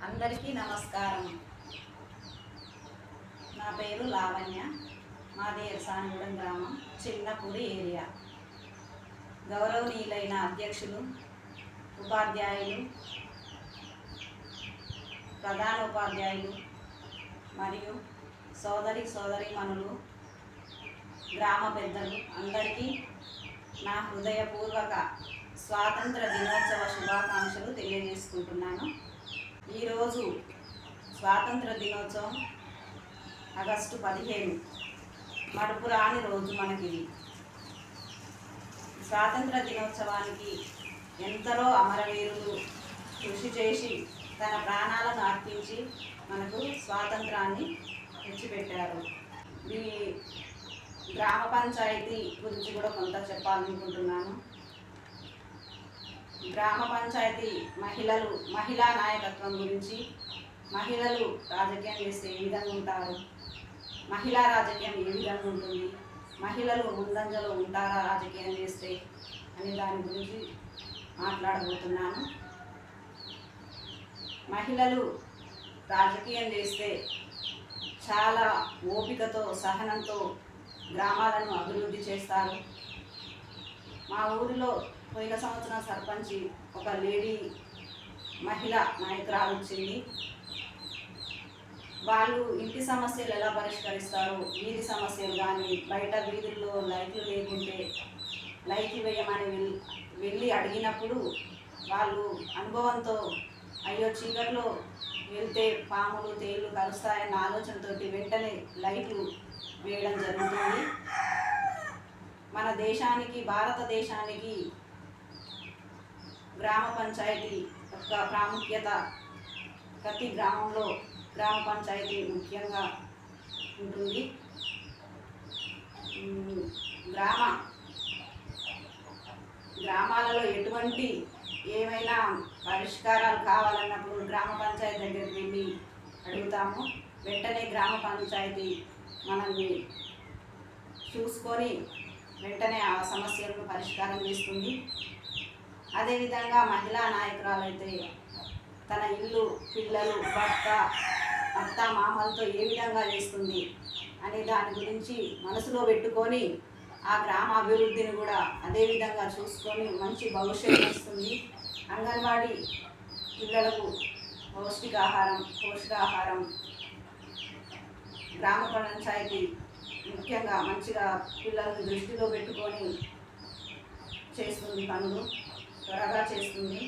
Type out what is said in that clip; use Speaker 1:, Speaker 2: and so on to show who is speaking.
Speaker 1: అందరికీ నమస్కారం. నా పేరు లావణ్య. మాది ఎర్సానగూడెం గ్రామం, చిన్నపూడి ఏరియా. గౌరవనీయులైన అధ్యక్షులు, ఉపాధ్యాయులు, ప్రధాన ఉపాధ్యాయులు మరియు సోదరీమణులు, గ్రామ పెద్దలు అందరికీ నా హృదయపూర్వక స్వాతంత్ర దినోత్సవ శుభాకాంక్షలు తెలియజేసుకుంటున్నాను. ఈరోజు స్వాతంత్ర దినోత్సవం ఆగస్టు 15, మడుపురాని రోజు మనకి. స్వాతంత్ర దినోత్సవానికి ఎందరో అమరవీరులు కృషి చేసి తన ప్రాణాలను అర్పించి మనకు స్వాతంత్రాన్ని తెచ్చిపెట్టారు. ఈ గ్రామ పంచాయతీ గురించి కూడా కొంత చెప్పాలనుకుంటున్నాను. గ్రామ పంచాయతీ మహిళా నాయకత్వం గురించి, మహిళలు రాజకీయం చేస్తే ఏ విధంగా ఉంటారు, మహిళా రాజకీయం ఏ విధంగా ఉంటుంది, మహిళలు ముందంజలో ఉంటారా రాజకీయం చేస్తే అనే దాని గురించి మాట్లాడబోతున్నాను. మహిళలు రాజకీయం చేస్తే చాలా ఓపికతో, సహనంతో గ్రామాలను అభివృద్ధి చేస్తారు. మా ఊరిలో పోయిన సంవత్సరం సర్పంచి ఒక లేడీ మహిళా నాయకురాలు వచ్చింది. వాళ్ళు ఇంటి సమస్యలు ఎలా పరిష్కరిస్తారు, వీధి సమస్యలు కానీ, బయట వీధుల్లో లైట్లు లేకుంటే లైట్లు వేయమని వెళ్ళి అడిగినప్పుడు వాళ్ళు అనుభవంతో, అయ్యో చీకట్లో వెళ్తే పాములు తేళ్లు కలుస్తాయన్న ఆలోచనతో వెంటనే లైట్లు వేయడం జరుగుతుంది. మన దేశానికి, భారతదేశానికి గ్రామ పంచాయతీ యొక్క ప్రాముఖ్యత. ప్రతి గ్రామంలో గ్రామ పంచాయతీ ముఖ్యంగా ఉంటుంది. గ్రామాలలో ఎటువంటి ఏమైనా పరిష్కారాలు కావాలన్నప్పుడు గ్రామ పంచాయతీ దగ్గరికి వెళ్ళి అడుగుతాము. వెంటనే గ్రామ పంచాయతీ మనల్ని చూసుకొని వెంటనే ఆ సమస్యలను పరిష్కారం చేస్తుంది. అదేవిధంగా మహిళా నాయకురాలైతే తన ఇల్లు, పిల్లలు, భర్త, అత్త, మామలతో ఏ విధంగా చేస్తుంది అనే దాని గురించి మనసులో పెట్టుకొని ఆ గ్రామ అభివృద్ధిని కూడా అదే విధంగా చూసుకొని మంచి భవిష్యత్తు ఇస్తుంది. అంగన్వాడీ పిల్లలకు పోషకాహారం గ్రామ పంచాయతీ ముఖ్యంగా మంచిగా పిల్లలను దృష్టిలో పెట్టుకొని చేస్తుంది, పనులు త్వరగా చేస్తుంది.